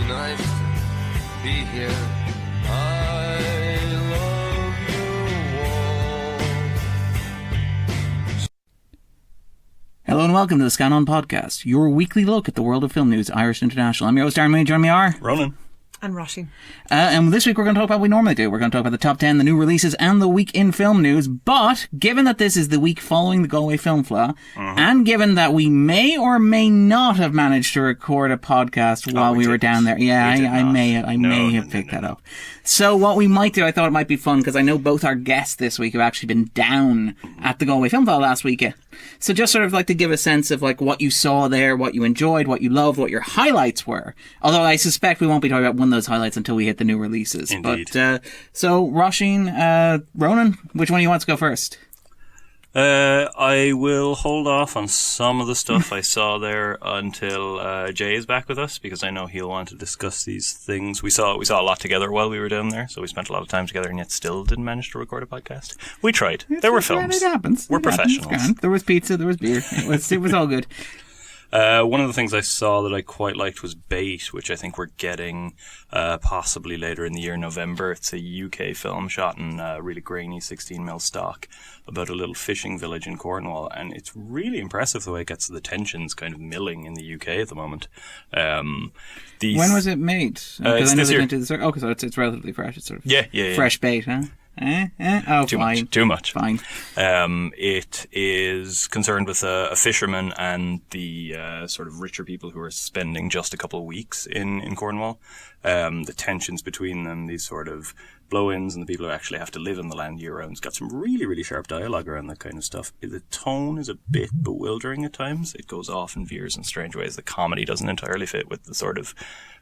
nice to be here. I love you all. Hello and welcome to the Scannain Podcast, your weekly look at the world of film news, Irish and international. I'm your host, Darren Mooney. Joining me are Ronan and Roisín. And this week we're going to talk about what we normally do. We're going to talk about the top 10, the new releases, and the week in film news. But given that this is the week following the Galway Film Fleadh, and given that we may or may not have managed to record a podcast while we were down there, I may have picked that up. So what we might do, I thought it might be fun because I know both our guests this week have actually been down at the Galway Film Fleadh last weekend. So just sort of like to give a sense of like what you saw there, what you enjoyed, what you loved, what your highlights were. Although I suspect we won't be talking about one of those highlights until we hit the new releases. Indeed. But so Roisín, Ronan, which one do you want to go first? I will hold off on some of the stuff I saw there until Jay is back with us, because I know he'll want to discuss these things. We saw a lot together while we were down there, so we spent a lot of time together and yet still didn't manage to record a podcast. We tried. There were films. It happens. We're professionals. There was pizza, there was beer. It was all good. One of the ththings I saw that I quite liked was Bait, which I think we're getting possibly later in the year, November. It's a UK film shot in really grainy 16mm stock about a little fishing village in Cornwall, and it's really impressive the way it gets the tensions kind of milling in the UK at the moment. When was it made? It's this year. Okay, so it's relatively fresh. It's sort of fresh bait, huh? Too much. Fine. It is concerned with a fisherman and the sort of richer people who are spending just a couple of weeks in Cornwall. The tensions between them, these sort of blow-ins, and the people who actually have to live in the land year-round. It's got some really, really sharp dialogue around that kind of stuff. The tone is a bit bewildering at times. It goes off and veers in strange ways. The comedy doesn't entirely fit with the sort of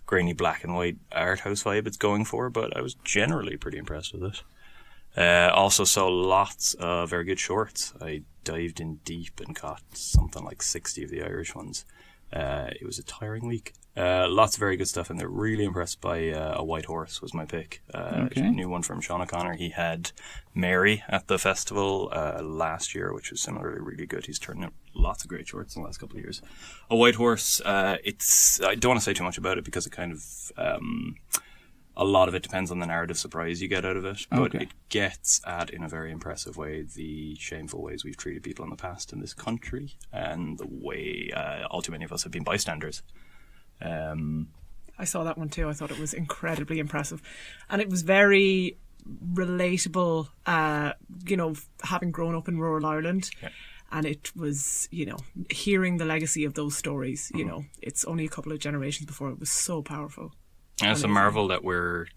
grainy black and white art house vibe it's going for, but I was generally pretty impressed with it. Also saw lots of very good shorts. I dived in deep and caught something like 60 of the Irish ones. It was a tiring week. Lots of very good stuff in there. Really impressed by A White Horse was my pick. A new one from Sean O'Connor. He had Mary at the festival last year, which was similarly really good. He's turned out lots of great shorts in the last couple of years. A White Horse, I don't want to say too much about it because it kind of... a lot of it depends on the narrative surprise you get out of it, but it gets at, in a very impressive way, the shameful ways we've treated people in the past in this country and the way all too many of us have been bystanders. I saw that one too. I thought it was incredibly impressive. And it was very relatable, having grown up in rural Ireland. Yeah. And it was, hearing the legacy of those stories, it's only a couple of generations before. It was so powerful. And it's a marvel that we're,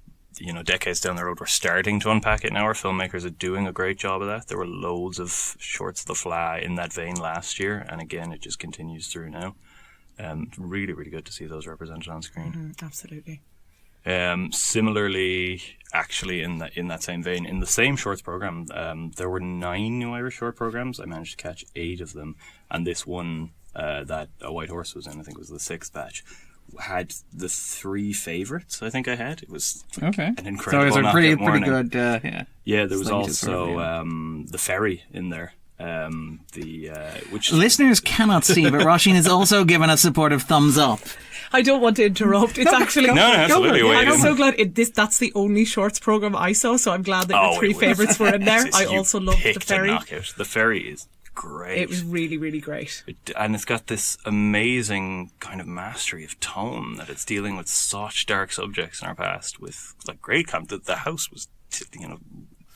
decades down the road, we're starting to unpack it now. Our filmmakers are doing a great job of that. There were loads of shorts of the Fleadh in that vein last year, and again, it just continues through now. Really, really good to see those represented on screen. Absolutely. Similarly, actually, in that same vein, in the same shorts program, there were 9 new Irish short programs. I managed to catch 8 of them, and this one that A White Horse was in, I think, was the 6th batch. Had the 3 favourites. I think I had. It was an incredible. So it was a pretty good. Yeah, there was also the ferry in there. Which listeners cannot see, but Roisín has also given a supportive thumbs up. I don't want to interrupt. It's actually no, absolutely. I'm so glad that's the only shorts program I saw. So I'm glad that your 3 favourites were in there. I also loved the ferry. The ferry is great. It was really, really great. And it's got this amazing kind of mastery of tone that it's dealing with such dark subjects in our past with like great content. The house was,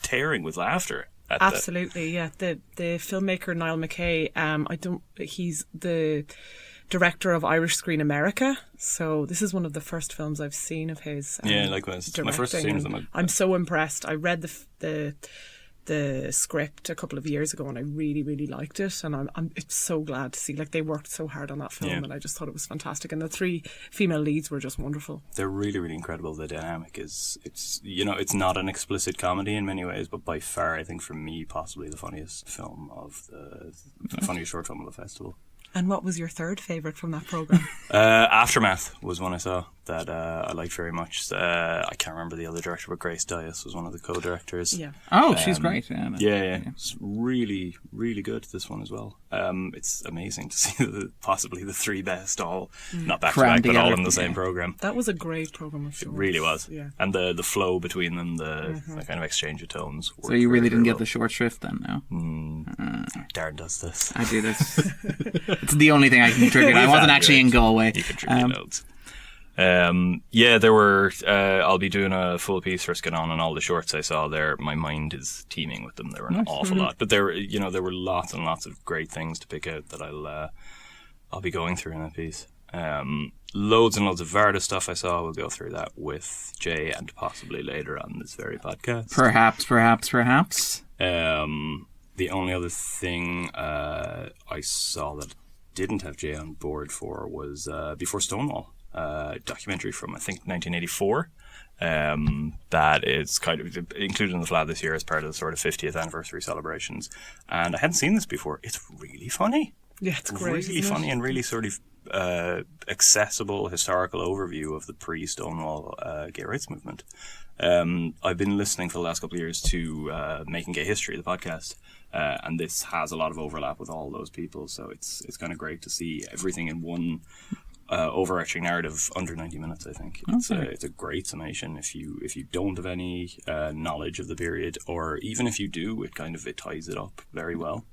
tearing with laughter. Absolutely, yeah. The filmmaker Niall McKay, he's the director of Irish Screen America. So this is one of the first films I've seen of his. Yeah, likewise. It's my first scene of them. I'm so impressed. I read the script a couple of years ago and I really, really liked it, and I'm so glad to see they worked so hard on that film, and I just thought it was fantastic, and the 3 female leads were just wonderful. They're really, really incredible. The dynamic is it's not an explicit comedy in many ways, but by far I think for me possibly the funniest funniest short film of the festival. And what was your 3rd favourite from that programme? Aftermath was one I saw. that I liked very much. I can't remember the other director, but Grace Dias was one of the co-directors. Yeah. Oh, she's great. Yeah. It's really, really good, this one as well. It's amazing to see possibly the three best all, not back to back, but all in the same programme. That was a great programme of shorts. It really was. Yeah. And the flow between them, the kind of exchange of tones. So you really didn't get the short shrift then, no? Darren does this. I do this. It's the only thing I can contribute. I wasn't actually in Galway. You contribute loads. There were. I'll be doing a full piece for Scannain, and all the shorts I saw there, my mind is teeming with them. There were an awful lot, but there were lots and lots of great things to pick out that I'll be going through in that piece. Loads and loads of Varda stuff I saw. We'll go through that with Jay and possibly later on this very podcast. Perhaps. The only other thing I saw that didn't have Jay on board for was Before Stonewall. Documentary from I think 1984 that is kind of included in the Fleadh this year as part of the sort of 50th anniversary celebrations, and I hadn't seen this before. It's really funny. Yeah, it's great. Really funny and really sort of accessible historical overview of the pre-Stonewall gay rights movement. I've been listening for the last couple of years to Making Gay History, the podcast, and this has a lot of overlap with all those people, so it's kind of great to see everything in one overarching narrative under 90 minutes. I think it's a great summation. If you don't have any knowledge of the period, or even if you do, it ties it up very well.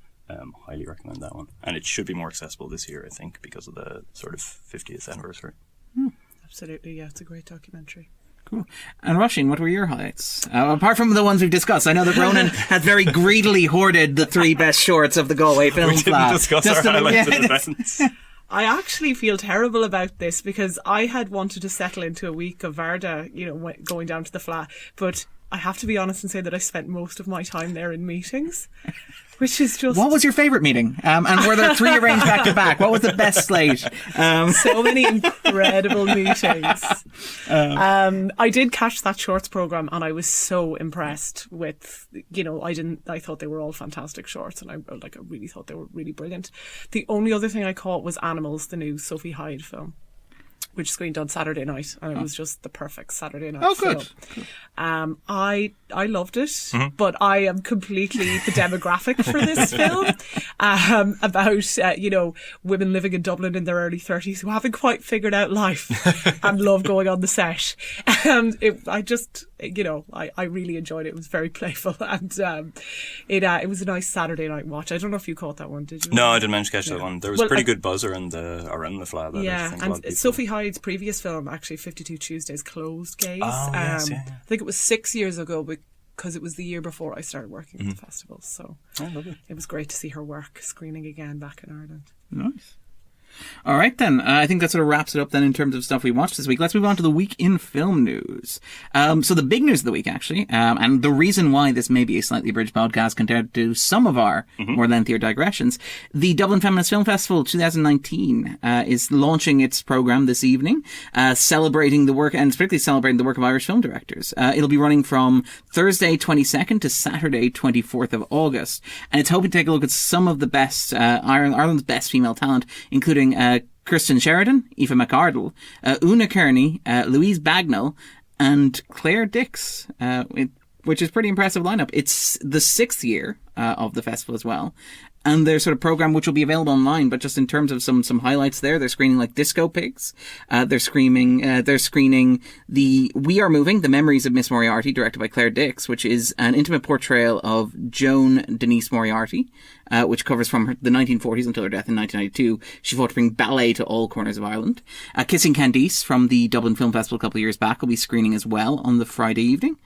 Highly recommend that one, and it should be more accessible this year, I think, because of the sort of 50th anniversary. Absolutely, yeah, it's a great documentary. Cool. And Roisin, what were your highlights? Apart from the ones we've discussed, I know that Ronan has very greedily hoarded the three best shorts of the Galway Film Fleadh. We didn't discuss our highlights in advance. I actually feel terrible about this because I had wanted to settle into a week of Varda, going down to the Fleadh, but I have to be honest and say that I spent most of my time there in meetings, which is just... What was your favourite meeting? And were there three arranged back to back? What was the best slate? So many incredible meetings. I did catch that shorts programme and I was so impressed with, I thought they were all fantastic shorts, and I really thought they were really brilliant. The only other thing I caught was Animals, the new Sophie Hyde film, which screened on Saturday night, and it was just the perfect Saturday night film. Good. I loved it, but I am completely the demographic for this film, about women living in Dublin in their early 30s who haven't quite figured out life and love going on the set. And I really enjoyed it. It was very playful, and it was a nice Saturday night watch. I don't know if you caught that one, did you? No, I didn't manage to catch that one. There was a pretty good buzz around the Fleadh. Yeah, and Sophie Hyde's previous film, actually 52 Tuesdays, closed gaze. Oh, yes, yeah. I think it was 6 years ago because it was the year before I started working at the festival. So it was great to see her work screening again back in Ireland. Nice. All right, then. I think that sort of wraps it up then in terms of stuff we watched this week. Let's move on to the week in film news. So the big news of the week, actually, and the reason why this may be a slightly abridged podcast compared to some of our more lengthier digressions, the Dublin Feminist Film Festival 2019 is launching its programme this evening, celebrating the work, and particularly celebrating the work of Irish film directors. It'll be running from Thursday 22nd to Saturday 24th of August, and it's hoping to take a look at some of the best, Ireland's best female talent, including Kirsten Sheridan, Aoife McArdle, Una Kearney, Louise Bagnall, and Claire Dix, which is pretty impressive lineup. It's the 6th year of the festival as well. And their sort of program, which will be available online, but just in terms of some highlights there, they're screening like Disco Pigs. They're screening the We Are Moving, The Memories of Miss Moriarty, directed by Claire Dix, which is an intimate portrayal of Joan Denise Moriarty, which covers from the 1940s until her death in 1992. She fought to bring ballet to all corners of Ireland. Kissing Candice from the Dublin Film Festival a couple of years back will be screening as well on the Friday evening.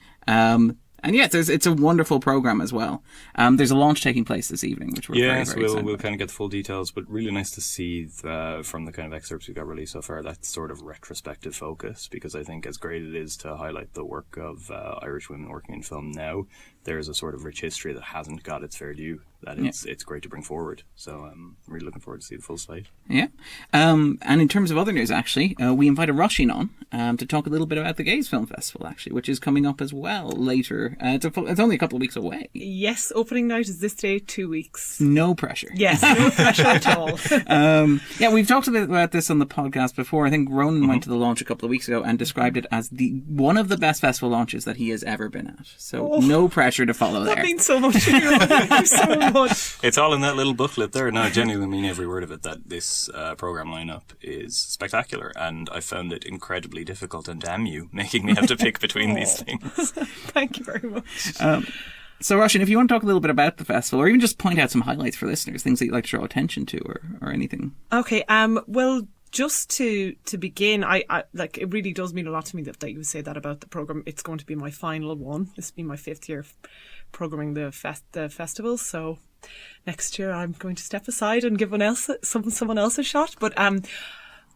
And yes, it's a wonderful programme as well. There's a launch taking place this evening, which we're very excited we'll kind of get the full details, but really nice to see from the kind of excerpts we got released so far, that sort of retrospective focus, because I think as great it is to highlight the work of Irish women working in film now, there's a sort of rich history that hasn't got its fair due that it's great to bring forward. So I'm really looking forward to see the full slate. Yeah. And in terms of other news, actually, we invited Roisín on to talk a little bit about the Gays Film Festival, actually, which is coming up as well later. It's only a couple of weeks away. Yes, opening night is this day, 2 weeks. No pressure. Yes, no pressure at all. Yeah, we've talked a bit about this on the podcast before. I think Ronan went to the launch a couple of weeks ago and described it as one of the best festival launches that he has ever been at. So no pressure to follow there. That means so much to you. Thank you so much. It's all in that little booklet there. No, I genuinely mean every word of it, that this programme lineup is spectacular, and I found it incredibly difficult, and damn you, making me have to pick between these things. Thank you very much. So, Roisín, if you want to talk a little bit about the festival, or even just point out some highlights for listeners, things that you'd like to draw attention to, or anything. Okay, well, just to begin, I like, it really does mean a lot to me that you would say that about the programme. It's going to be my final one. This will be my 5th year programming the festival, so next year I'm going to step aside and give someone else a shot. But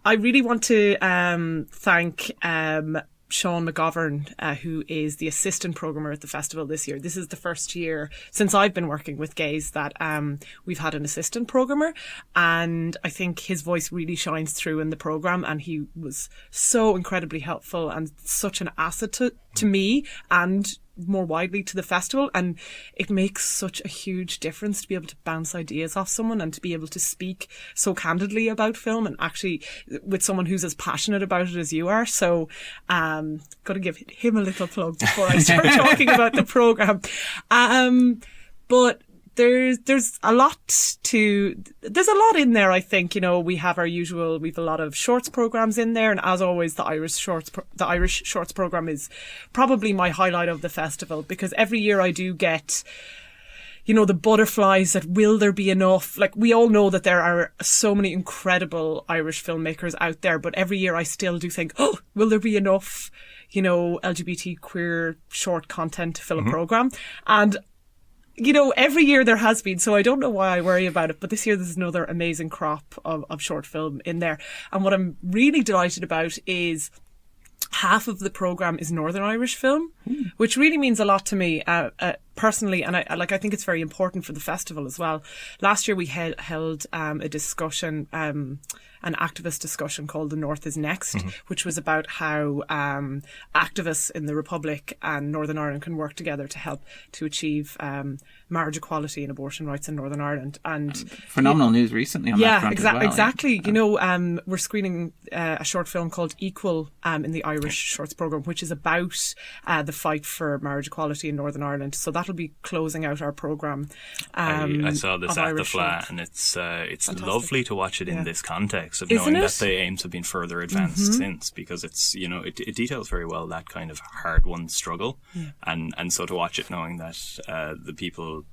I really want to thank Sean Mcgovern, who is the assistant programmer at the festival this year. This is the first year since I've been working with Gays that we've had an assistant programmer, and I think his voice really shines through in the programme, and he was so incredibly helpful and such an asset to me and more widely to the festival. And it makes such a huge difference to be able to bounce ideas off someone and to be able to speak so candidly about film, and actually with someone who's as passionate about it as you are. So got to give him a little plug before I start talking about the programme. But there's a lot in there. I think, we have we've a lot of shorts programs in there, and as always, the Irish shorts program is probably my highlight of the festival, because every year I do get the butterflies that will there be enough. Like, we all know that there are so many incredible Irish filmmakers out there, but every year I still do think, will there be enough LGBT queer short content to fill a program? And every year there has been, so I don't know why I worry about it, but this year there's another amazing crop of short film in there. And what I'm really delighted about is half of the programme is Northern Irish film, which really means a lot to me personally, and I think it's very important for the festival as well. Last year we held a discussion, an activist discussion called The North is Next, which was about how activists in the Republic and Northern Ireland can work together to help to achieve marriage equality and abortion rights in Northern Ireland. And phenomenal news recently on that front as well. Exactly. We're screening a short film called Equal in the Irish Shorts programme, which is about the fight for marriage equality in Northern Ireland. So that'll be closing out our programme. I saw this at the Fleadh, and it's lovely to watch it in this context of knowing that the aims have been further advanced since, because it's it details very well that kind of hard-won struggle, and so to watch it knowing that the people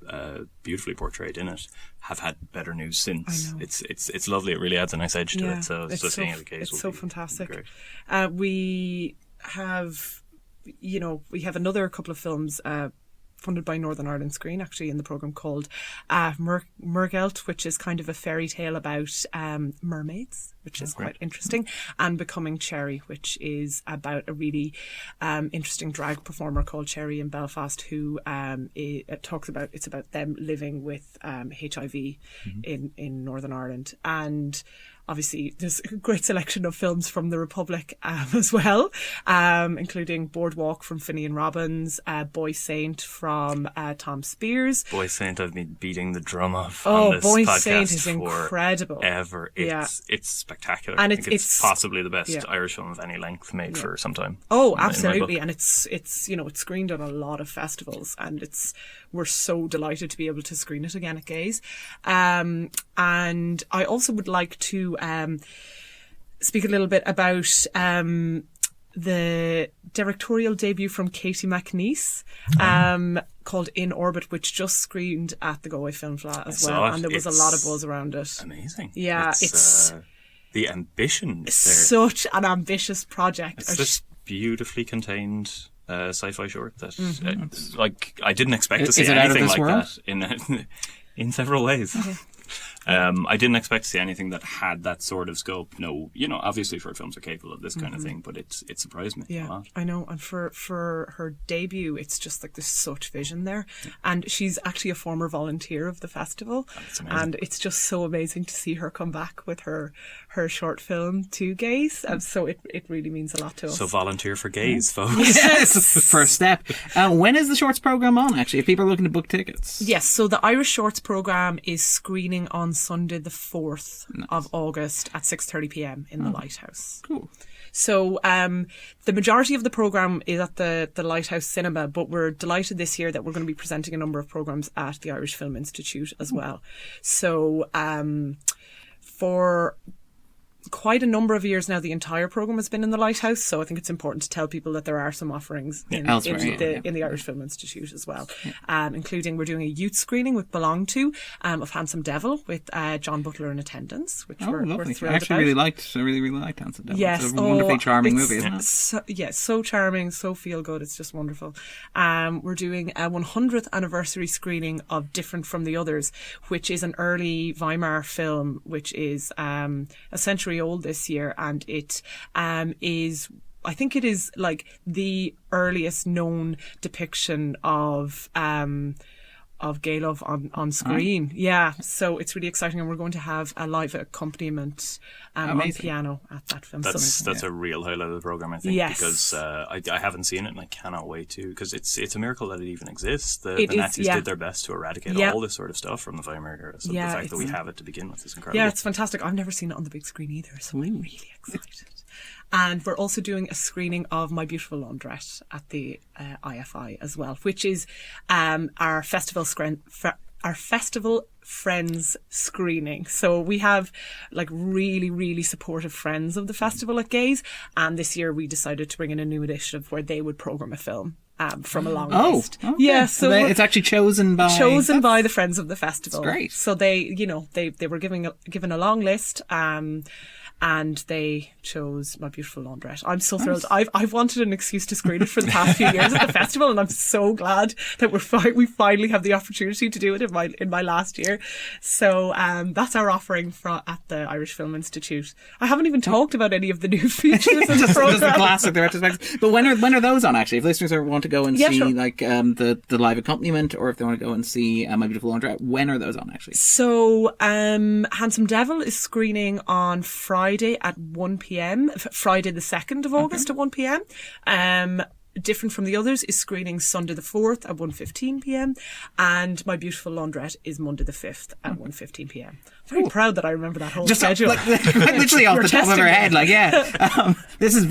beautifully portrayed in it have had better news since. It's lovely. It really adds a nice edge to it. So seeing it the case, it's so fantastic. We have another couple of films funded by Northern Ireland Screen, actually, in the programme, called Mcgovern, which is kind of a fairy tale about mermaids, which is quite interesting, and Becoming Cherry, which is about a really interesting drag performer called Cherry in Belfast, who it's about them living with HIV in Northern Ireland. And obviously, there's a great selection of films from the Republic as well, including Boardwalk from Finian Robbins, Boy Saint from Tom Spears. Boy Saint, I've been beating the drum of on this Boy podcast Saint is incredible. Ever. It's spectacular. And it's possibly the best Irish film of any length made for some time. Oh, absolutely. And it's screened at a lot of festivals, and we're so delighted to be able to screen it again at Gays. And I also would like to speak a little bit about the directorial debut from Katy Mcneese, called In Orbit, which just screened at the Galway Film Fleadh as well, and there was a lot of buzz around it. Amazing. Yeah, it's the ambition there. Such an ambitious project. It's this beautifully contained sci-fi short that I didn't expect to see anything like that in several ways. I didn't expect to see anything that had that sort of scope. No, obviously short films are capable of this kind of thing, but it surprised me a lot. I know. And for her debut, it's just like there's such vision there. And she's actually a former volunteer of the festival. That's amazing. And it's just so amazing to see her come back with her short film to gays. And so it really means a lot to us. So volunteer for gays, folks. Yes, first step. When is the shorts program on, actually, if people are looking to book tickets? Yes, so the Irish Shorts program is screening on Sunday the 4th of August at 6:30pm in the Lighthouse. Cool. So the majority of the programme is at the Lighthouse Cinema, but we're delighted this year that we're going to be presenting a number of programmes at the Irish Film Institute as well. So for quite a number of years now, the entire programme has been in the Lighthouse, so I think it's important to tell people that there are some offerings in the Irish Film Institute as well, including we're doing a youth screening with Belong To of Handsome Devil with John Butler in attendance, which we're thrilled I actually about. really liked Handsome Devil. Yes, it's a wonderfully charming movie, isn't it? So charming, so feel good. It's just wonderful. We're doing a 100th anniversary screening of Different from the Others, which is an early Weimar film, which is a century old this year, and it is, I think it is like the earliest known depiction of gay love on screen. Yeah, so it's really exciting, and we're going to have a live accompaniment on piano at that film. That's a real highlight of the programme, I think, because I haven't seen it and I cannot wait to, because it's a miracle that it even exists. The Nazis did their best to eradicate all this sort of stuff from the Weimar era, so the fact that we have it to begin with is incredible. Yeah, it's fantastic. I've never seen it on the big screen either, so I'm really excited. And we're also doing a screening of My Beautiful Laundrette at the IFI as well, which is our festival friends screening. So we have like really, really supportive friends of the festival at Gaze, and this year we decided to bring in a new initiative where they would programme a film from a long list. Okay. Yeah, so it's actually chosen by the friends of the festival. That's great. So they were given a long list, and they chose My Beautiful Laundrette. I'm so thrilled. I've wanted an excuse to screen it for the past few years at the festival, and I'm so glad that we finally have the opportunity to do it in my last year. So that's our offering at the Irish Film Institute. I haven't even talked about any of the new features in the programme. Just the classic, the retrospective. But when are those on, actually? If listeners want to go and see like the live accompaniment, or if they want to go and see My Beautiful Laundrette, when are those on, actually? So Handsome Devil is screening on Friday at 1pm, Friday the 2nd of August at 1pm. Different from the Others is screening Sunday the 4th at 1:15pm, and My Beautiful Laundrette is Monday the 5th at 1:15pm. Very proud that I remember that whole schedule. Like literally off the top of her head. Like, this is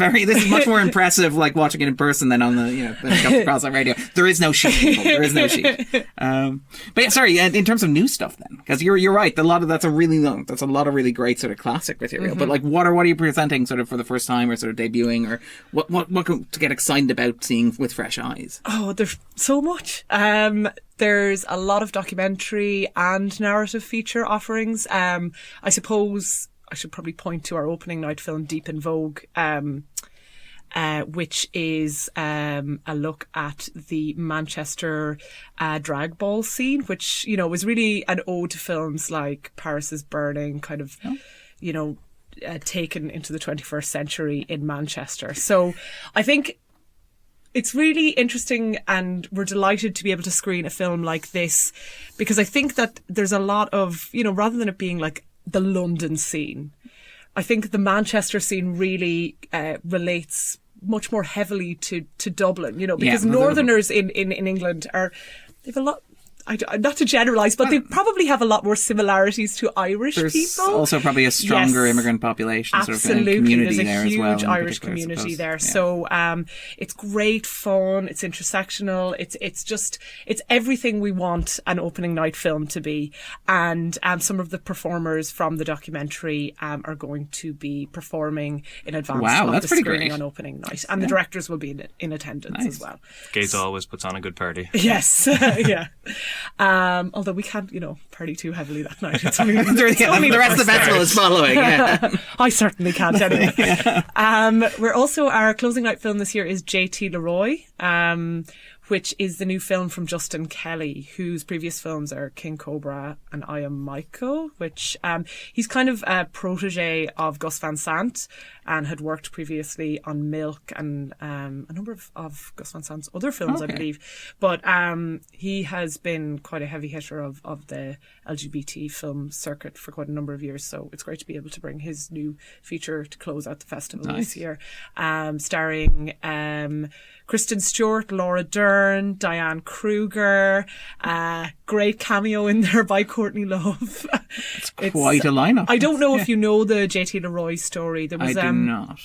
much more impressive. Like watching it in person than on the across on radio. There is no sheet. People. There is no sheet. But yeah, sorry. In terms of new stuff, then, because you're right. That's a lot of really great sort of classic material. But like, what are you presenting sort of for the first time, or sort of debuting, or what to get excited about seeing with fresh eyes? Oh, there's so much. There's a lot of documentary and narrative feature offerings. I suppose I should probably point to our opening night film, Deep in Vogue, which is a look at the Manchester drag ball scene, which, was really an ode to films like Paris is Burning, kind of, taken into the 21st century in Manchester. So I think it's really interesting, and we're delighted to be able to screen a film like this, because I think that there's a lot of, rather than it being like the London scene, I think the Manchester scene really relates much more heavily to Dublin, because Northerners in England they've a lot. Not to generalise, but they probably have a lot more similarities to Irish people. There's also probably a stronger immigrant population, absolutely. Sort of community there as well. There's a huge Irish community there. Yeah. So it's great fun. It's intersectional. It's everything we want an opening night film to be. And some of the performers from the documentary are going to be performing in advance of the screening on opening night. And the directors will be in attendance as well. Gaze always puts on a good party. Yes, yeah. Although we can't, party too heavily that night. It's only, the rest of the festival is following. Yeah. I certainly can't anyway. We're also, our closing night film this year is JT Leroy, which is the new film from Justin Kelly, whose previous films are King Cobra and I Am Michael, which he's kind of a protege of Gus Van Sant and had worked previously on Milk and a number of Gus Van Sant's other films, I believe. But he has been quite a heavy hitter of the LGBT film circuit for quite a number of years, so it's great to be able to bring his new feature to close out the festival this year, starring Kristen Stewart, Laura Dern, Diane Kruger, great cameo in there by Courtney Love. It's quite a lineup. I don't know if you know the JT Leroy story. There was, I do not.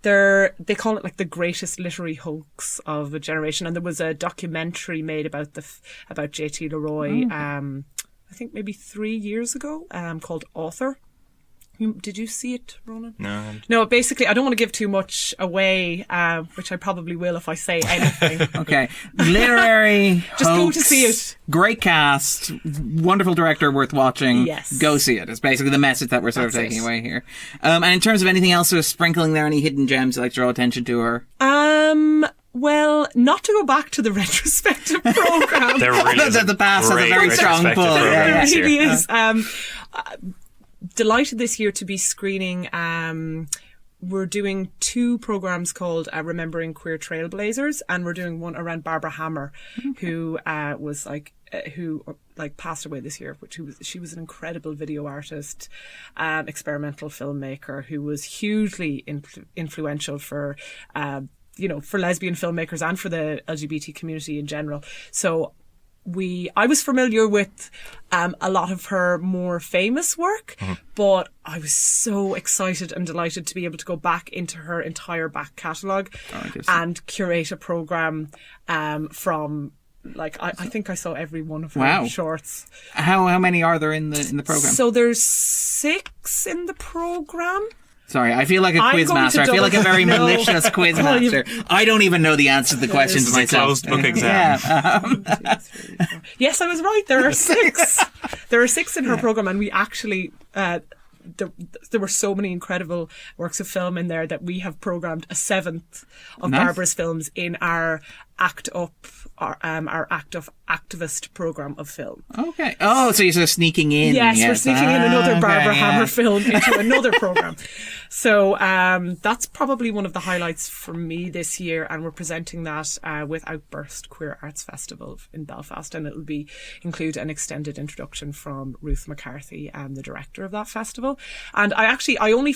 They call it like the greatest literary hoax of a generation, and there was a documentary made about JT Leroy. I think maybe 3 years ago, called Author. Did you see it, Ronan? No. No, basically, I don't want to give too much away, which I probably will if I say anything. Okay. Literary Just hoax, go to see it. Great cast, wonderful director, worth watching. Yes. Go see it. It's basically the message that we're sort of taking away here. And in terms of anything else, sort of sprinkling there, any hidden gems you'd like to draw attention to? Or Well, not to go back to the retrospective program. There really is the past has a very strong pull. Yeah, it really is. Delighted this year to be screening. We're doing 2 programs called Remembering Queer Trailblazers, and we're doing one around Barbara Hammer, who was who passed away this year. She was an incredible video artist, experimental filmmaker who was hugely influential for for lesbian filmmakers and for the LGBT community in general. So I was familiar with a lot of her more famous work, but I was so excited and delighted to be able to go back into her entire back catalogue and curate a programme from, I think I saw every one of her shorts. How many are there in the programme? So there's 6 in the programme. Sorry, I feel like a quizmaster. I feel like a very malicious quizmaster. I don't even know the answer to the questions myself. Closed book exam. Yes, I was right. There are 6. There are 6 in her programme, and we actually... there were so many incredible works of film in there that we have programmed a 7th of Barbara's films in our Act Up, our Act of Activist programme of film. Okay. Oh, so you're sort of sneaking in. Yes, we're sneaking in another Barbara Hammer film into another programme. So that's probably one of the highlights for me this year, and we're presenting that with Outburst Queer Arts Festival in Belfast, and it'll include an extended introduction from Ruth McCarthy, the director of that festival. And I only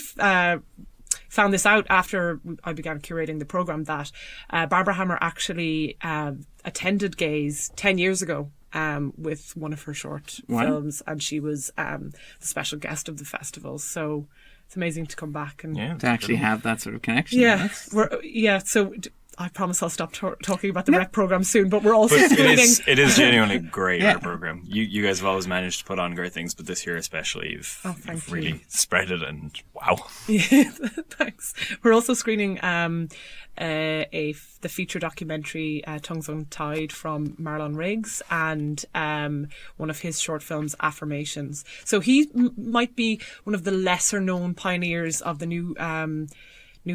found this out after I began curating the programme that Barbara Hammer actually attended Gaze 10 years ago with one of her short films, and she was the special guest of the festival. So it's amazing to come back and to actually have that sort of connection. Yeah, so I promise I'll stop talking about the rep program soon, but we're also screening. It is genuinely great, our program. You guys have always managed to put on great things, but this year especially, you've really spread it, and wow. Yeah, thanks. We're also screening the feature documentary Tongues Untied from Marlon Riggs, and one of his short films, Affirmations. So he might be one of the lesser known pioneers of the new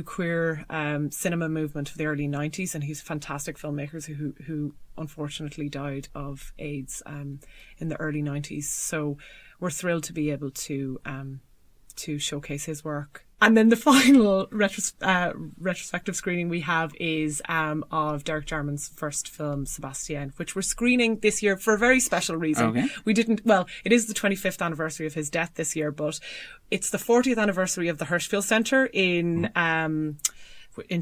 queer cinema movement of the early 90s, and he's a fantastic filmmaker who unfortunately died of AIDS in the early 90s. So we're thrilled to be able to showcase his work. And then the final retrospective screening we have is of Derek Jarman's first film, Sebastian, which we're screening this year for a very special reason. Okay. It is the 25th anniversary of his death this year, but it's the 40th anniversary of the Hirschfeld Centre in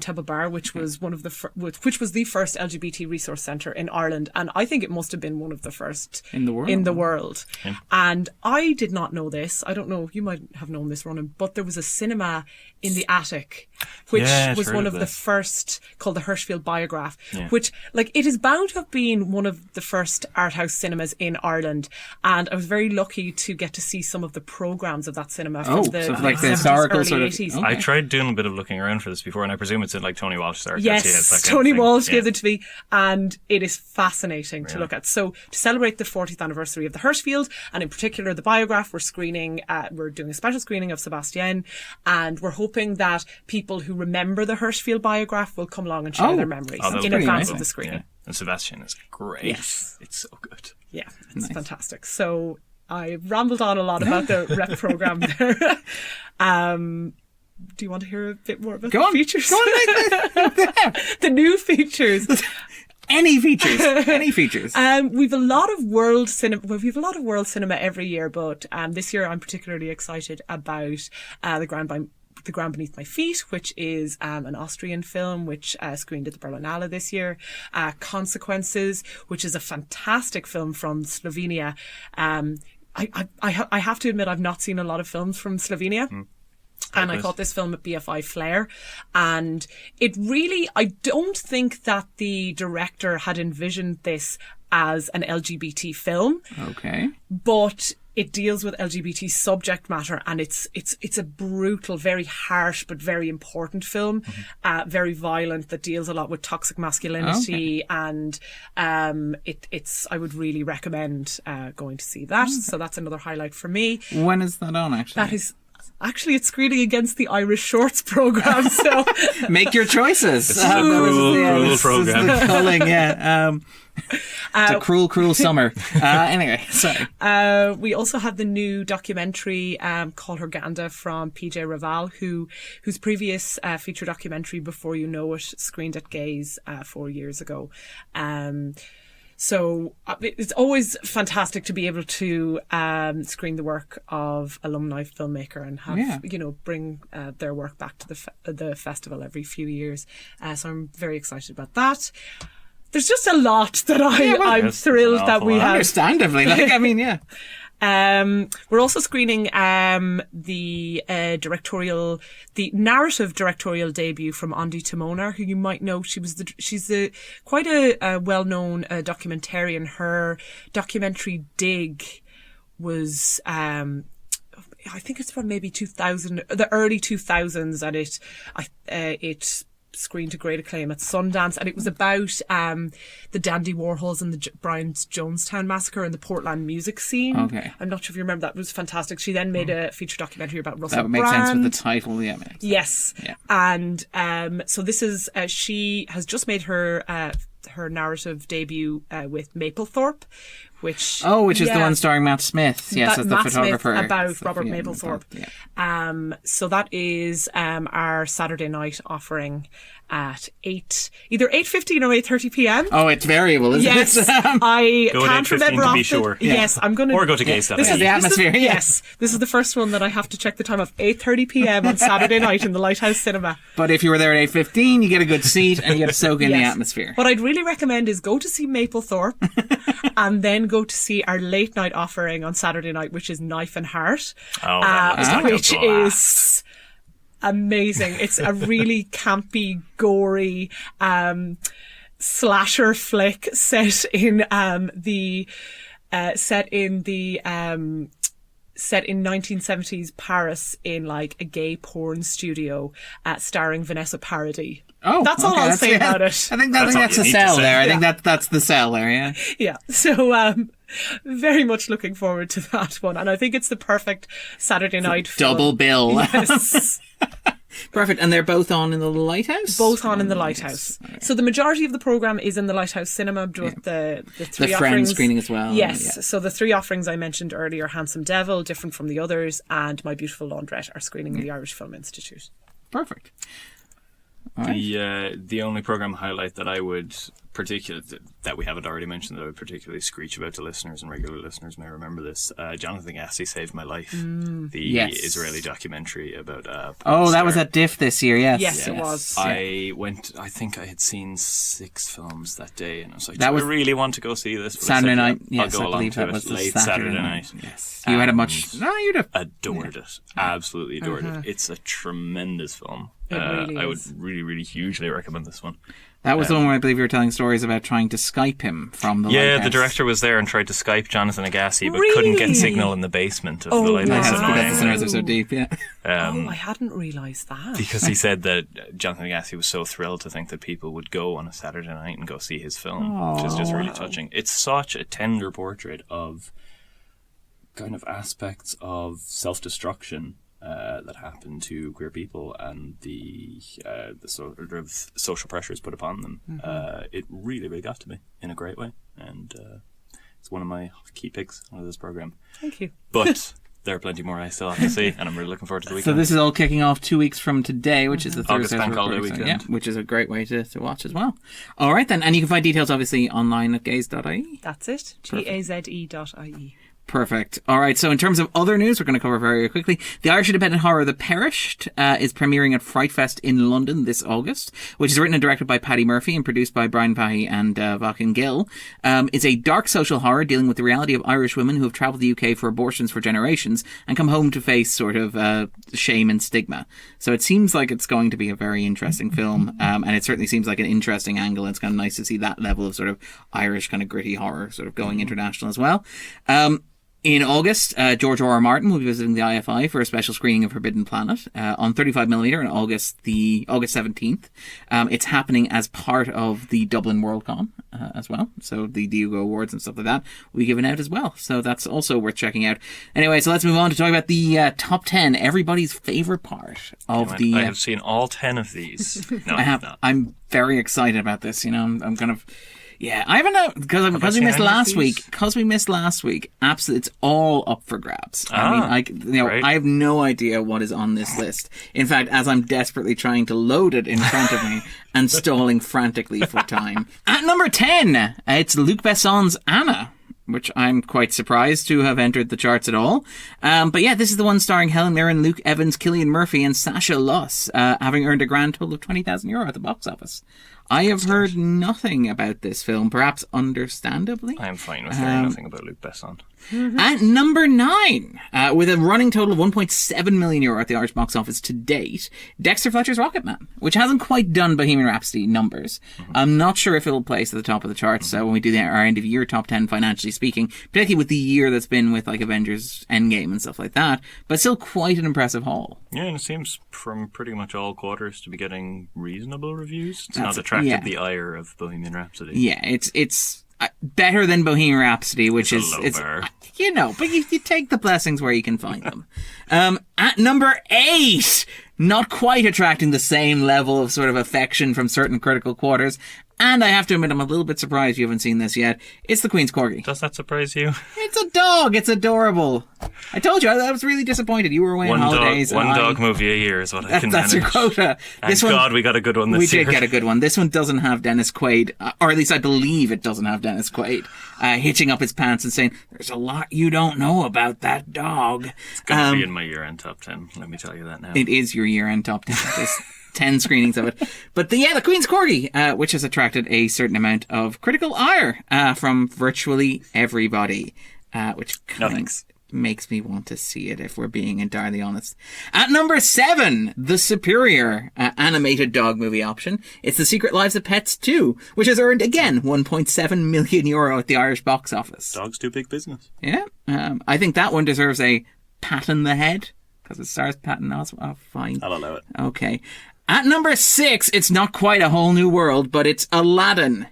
Temple Bar, which was which was the first LGBT resource centre in Ireland, and I think it must have been one of the first in the world. Yeah. And I did not know this. I don't know, you might have known this, Ronan, but there was a cinema in the attic, which was one of the first, called the Hirschfeld Biograph, which, it is bound to have been one of the first art house cinemas in Ireland. And I was very lucky to get to see some of the programmes of that cinema from the 70s, historical early sort of 80s. Okay. I tried doing a bit of looking around for this before, and I presume it's in Tony Walsh's art. Yes, Tony Walsh gave it to me, and it is fascinating to look at. So to celebrate the 40th anniversary of the Hirschfeld, and in particular the Biograph, we're doing a special screening of Sebastian, and we're hoping that people who remember the Hirschfeld Biograph will come along and share their memories in advance of the screening. And Sebastian is great. Yes. It's so good. Yeah, it's fantastic. So I rambled on a lot about the rep program there. Do you want to hear a bit more about the features? Go on. The new features. Any features. We've a lot of world cinema. Well, we've a lot of world cinema every year, but this year I'm particularly excited about The Ground Beneath My Feet, which is an Austrian film which screened at the Berlinale this year. Consequences, which is a fantastic film from Slovenia. I have to admit I've not seen a lot of films from Slovenia. And I caught this film at BFI Flair, and it really, I don't think that the director had envisioned this as an LGBT film. Okay. But it deals with LGBT subject matter, and it's a brutal, very harsh but very important film, very violent, that deals a lot with toxic masculinity, and it's I would really recommend going to see that. So that's another highlight for me. When is that on, actually? That is. Actually, it's screening against the Irish Shorts programme, so... Make your choices. It's a cruel programme. It's the culling, yeah. It's a cruel summer. Anyway, sorry. We also had the new documentary called Herganda from PJ Raval, whose previous feature documentary, Before You Know It, screened at Gaze 4 years ago. So it's always fantastic to be able to screen the work of alumni filmmaker and have bring their work back to the festival every few years. So I'm very excited about that. There's just a lot that I'm thrilled that we have. Understandably, we're also screening the narrative directorial debut from Ondi Timona, who you might know. She's quite a well-known documentarian. Her documentary Dig was I think it's from maybe 2000, the early 2000s, and it screened to great acclaim at Sundance, and it was about the Dandy Warhols and the Brian's Jonestown massacre and the Portland music scene. Okay. I'm not sure if you remember that. It was fantastic. She then made a feature documentary about Russell Brand. That would make sense with the title, yeah. Yes. Yeah. And so this is, she has just made her narrative debut with Mapplethorpe, which is the one starring Matt Smith. Yes, as the Matt photographer. Smith about Robert Mapplethorpe. Yeah. So that is our Saturday night offering at either 8:15 or 8:30 p.m. Oh, it's variable, isn't it? Yes. I go can't remember to be sure. Yes, I'm going to... Or go to Gaze. This is the atmosphere. Yes, this is the first one that I have to check the time of, 8:30 p.m. on Saturday night in the Lighthouse Cinema. But if you were there at 8:15, you get a good seat and you get to soak in the atmosphere. What I'd really recommend is go to see Mapplethorpe and then go to see our late night offering on Saturday night, which is Knife and Heart, which is amazing. It's a really campy, gory slasher flick set in 1970s Paris, in like a gay porn studio, starring Vanessa Paradis. Oh, that's all I'll say about it. I think that's a sell there. I think that's the sell there. Yeah. Yeah. So very much looking forward to that one, and I think it's the perfect Saturday night film. Double bill. Yes. Perfect. And they're both on in the Lighthouse? Both on in the Lighthouse. Yes. Okay. So the majority of the programme is in the Lighthouse Cinema, with the three the offerings. Friend screening as well. Yes. Yeah. So the three offerings I mentioned earlier, Handsome Devil, different from the others, and My Beautiful Laundrette, are screening in the Irish Film Institute. Perfect. The only programme highlight that I would that we haven't already mentioned, that I would particularly screech about to listeners, and regular listeners may remember this, Jonathan Gassi Saved My Life, the Israeli documentary about that was at DIF this year. Yes, it was. I think I had seen 6 films that day, and I was like, I really want to go see this? But Saturday night. Yes, I'll go I believe along that was late Saturday night. Yes. You had a much... No, you'd have... Adored it. Absolutely adored it. It's a tremendous film. It really I is. would really, really hugely recommend this one. That was the one where I believe you were telling stories about trying to Skype him from the Lighthouse. Yeah, the director was there and tried to Skype Jonathan Agassi, but couldn't get signal in the basement of the Lighthouse. Because the stairs are so deep, yeah. I hadn't realised that. Because he said that Jonathan Agassi was so thrilled to think that people would go on a Saturday night and go see his film, which is just really touching. It's such a tender portrait of kind of aspects of self-destruction that happen to queer people and the sort of social pressures put upon them. It really, really got to me in a great way, and it's one of my key picks of this program. Thank you. But there are plenty more I still have to see, and I'm really looking forward to the weekend. So this is all kicking off 2 weeks from today, which is the August Thursday Bank Holiday weekend. Yeah, which is a great way to watch as well. All right then, and you can find details obviously online at gaze.ie. That's it. GAZE.ie. Perfect. All right, so in terms of other news, we're going to cover very quickly. The Irish independent horror The Perished is premiering at FrightFest in London this August, which is written and directed by Paddy Murphy and produced by Brian Fahey and Vaughan Gill. It's a dark social horror dealing with the reality of Irish women who have travelled the UK for abortions for generations and come home to face sort of shame and stigma. So it seems like it's going to be a very interesting film, and it certainly seems like an interesting angle. It's kind of nice to see that level of sort of Irish kind of gritty horror sort of going international as well. In August, George R.R. Martin will be visiting the IFI for a special screening of Forbidden Planet on 35mm on August 17th. It's happening as part of the Dublin WorldCon as well. So the Hugo Awards and stuff like that will be given out as well. So that's also worth checking out. Anyway, so let's move on to talk about the top 10, everybody's favourite part of the... I have seen all 10 of these. No, I have not. I'm very excited about this. You know, I'm kind of... Yeah, I haven't because we missed last week. Because we missed last week, absolutely, it's all up for grabs. I mean, right. I have no idea what is on this list. In fact, as I'm desperately trying to load it in front of me and stalling frantically for time. At number 10, it's Luc Besson's Anna, which I'm quite surprised to have entered the charts at all. But yeah, this is the one starring Helen Mirren, Luke Evans, Cillian Murphy, and Sacha Luss, having earned a grand total of €20,000 at the box office. I have heard nothing about this film, perhaps understandably. I am fine with hearing nothing about Luc Besson. At number 9, with a running total of €1.7 million at the Irish box office to date, Dexter Fletcher's Rocketman, which hasn't quite done Bohemian Rhapsody numbers. I'm not sure if it'll place at the top of the charts when we do our end of year top 10, financially speaking, particularly with the year that's been with like Avengers Endgame and stuff like that, but still quite an impressive haul. Yeah, and it seems from pretty much all quarters to be getting reasonable reviews. It's not attracted the ire of Bohemian Rhapsody. Yeah, it's better than Bohemian Rhapsody, which it's you know, but you take the blessings where you can find them. At number 8, not quite attracting the same level of sort of affection from certain critical quarters. And I have to admit, I'm a little bit surprised you haven't seen this yet. It's The Queen's Corgi. Does that surprise you? It's a dog. It's adorable. I told you, I was really disappointed. You were away on holidays. One dog movie a year is what I can manage. That's your quota. God, we got a good one this year. We did get a good one. This one doesn't have Dennis Quaid, or at least I believe it doesn't have Dennis Quaid, hitching up his pants and saying, "There's a lot you don't know about that dog." It's going to be in my year-end top 10. Let me tell you that now. It is your year-end top 10. There's 10 screenings of it. But The Queen's Corgi, which has attracted a certain amount of critical ire from virtually everybody, which kind of makes me want to see it, if we're being entirely honest. At number 7, the superior animated dog movie option. It's The Secret Lives of Pets 2, which has earned, again, €1.7 million at the Irish box office. Dogs do big business. Yeah. I think that one deserves a pat on the head, because it stars Patton Oswalt. Oh, fine. I'll allow it. Okay. At number 6, it's not quite a whole new world, but it's Aladdin.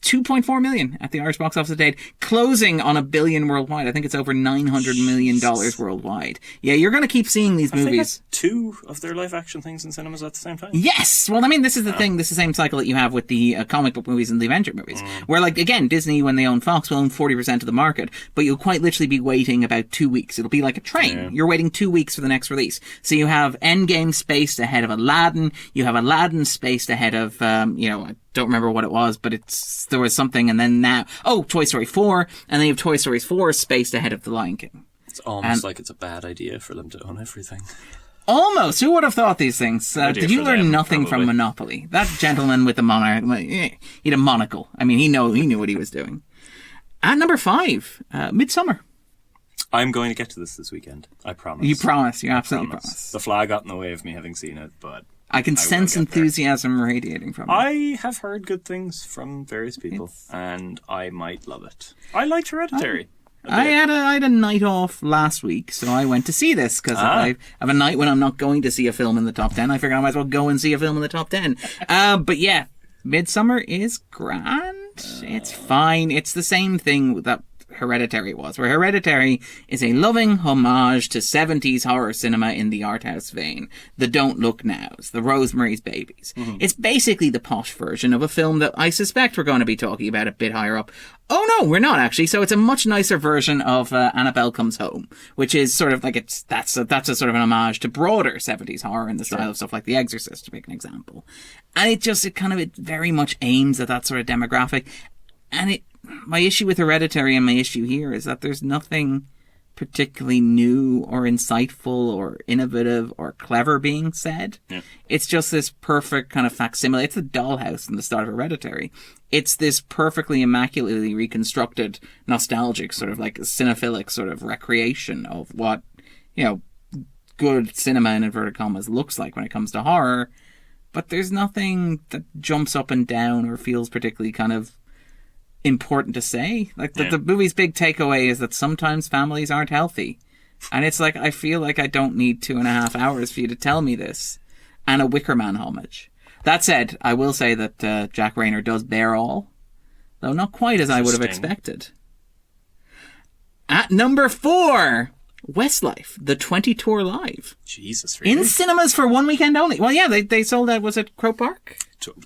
2.4 million at the Irish box office to date, closing on $1 billion worldwide. I think it's over $900 million worldwide. Yeah, you're going to keep seeing these movies. They had 2 of their live action things in cinemas at the same time. Yes! Well, I mean, this is the thing. This is the same cycle that you have with the comic book movies and the Avenger movies. Where, like, again, Disney, when they own Fox, will own 40% of the market, but you'll quite literally be waiting about 2 weeks. It'll be like a train. Yeah. You're waiting 2 weeks for the next release. So you have Endgame spaced ahead of Aladdin. You have Aladdin spaced ahead of, I don't remember what it was, but there was something, and then now, Toy Story 4, and then you have Toy Story 4 spaced ahead of The Lion King. It's almost like it's a bad idea for them to own everything. Almost. Who would have thought these things? Did you learn nothing from Monopoly? That gentleman with the he had a monocle. I mean, he knew what he was doing. At number 5, Midsommar. I'm going to get to this weekend. I promise. You promise. You absolutely promise. The flag got in the way of me having seen it, but I can sense enthusiasm radiating from it. I have heard good things from various people, and I might love it. I liked Hereditary. I had a night off last week, so I went to see this, because if I have a night when I'm not going to see a film in the top 10, I figure I might as well go and see a film in the top 10. But yeah, Midsommar is grand. It's fine. It's the same thing that Hereditary was, where Hereditary is a loving homage to 70s horror cinema in the art house vein. The Don't Look Nows, the Rosemary's Babies. It's basically the posh version of a film that I suspect we're going to be talking about a bit higher up. Oh no, we're not actually. So it's a much nicer version of Annabelle Comes Home, which is sort of like that's a sort of an homage to broader 70s horror in the style of stuff like The Exorcist, to make an example. And it very much aims at that sort of demographic. And my issue with Hereditary and my issue here is that there's nothing particularly new or insightful or innovative or clever being said. Yeah. It's just this perfect kind of facsimile. It's the dollhouse in the start of Hereditary. It's this perfectly immaculately reconstructed, nostalgic, sort of like cinephilic sort of recreation of what, good cinema in inverted commas looks like when it comes to horror. But there's nothing that jumps up and down or feels particularly kind of important to say. Like the movie's big takeaway is that sometimes families aren't healthy. And it's like, I feel like I don't need 2.5 hours for you to tell me this. And a Wicker Man homage. That said, I will say that Jack Rayner does bear all, though not quite as I would have expected. At number 4, Westlife, the 20 tour live. Jesus, really? In cinemas for one weekend only. Well, yeah, they sold out, was it Croke Park?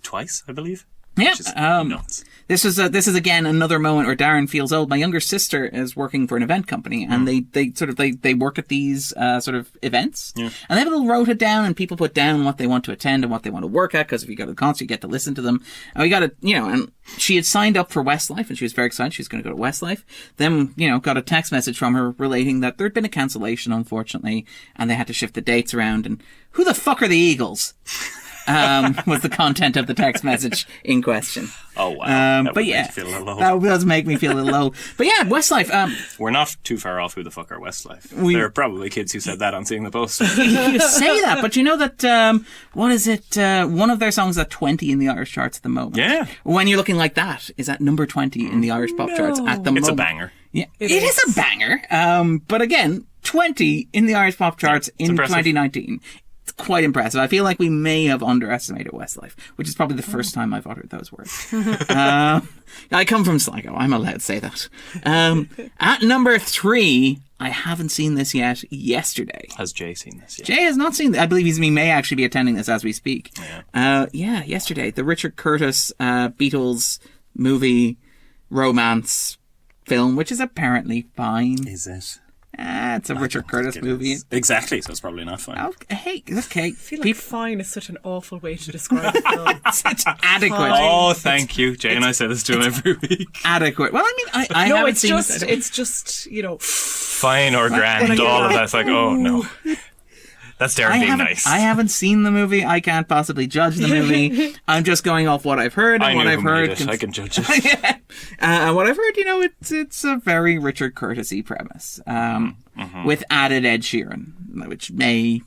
Twice, I believe. Yeah, nuts. This is again another moment where Darren feels old. My younger sister is working for an event company, and they work at these sort of events, and they have a little rota down, and people put down what they want to attend and what they want to work at. Because if you go to the concert, you get to listen to them. And we got to, and she had signed up for Westlife, and she was very excited she was going to go to Westlife. Then, got a text message from her relating that there had been a cancellation, unfortunately, and they had to shift the dates around. And who the fuck are the Eagles? Was the content of the text message in question. Oh, wow. But yeah, that does make me feel a little low. But yeah, Westlife. We're not too far off who the fuck are Westlife. There are probably kids who said that on seeing the poster. You say that, but you know that, what is it? One of their songs is at 20 in the Irish charts at the moment. Yeah. When You're Looking Like That is at number 20 in the Irish pop charts at the moment. It's a banger. Yeah, it is a banger. But again, 20 in the Irish pop charts in impressive. 2019. It's quite impressive. I feel like we may have underestimated Westlife, which is probably the first time I've uttered those words. I come from Sligo. I'm allowed to say that. At number 3, I haven't seen this yet. Yesterday. Has Jay seen this yet? Jay has not seen this. I believe he may actually be attending this as we speak. Yesterday. The Richard Curtis Beatles movie romance film, which is apparently fine. Is it? It's a Richard Curtis movie. Exactly, so it's probably not fine. Okay. I feel like fine is such an awful way to describe a film. It's adequate. Oh, thank you. Jay and I say this to him every week. Adequate. Well, I mean, I haven't seen it. It's just, fine or grand, all of that's like, oh no. That's Darren being nice. I haven't seen the movie. I can't possibly judge the movie. I'm just going off what I've heard. And what I've heard. I can judge it. And what I've heard, it's a very Richard Curtis-y premise. With added Ed Sheeran, which may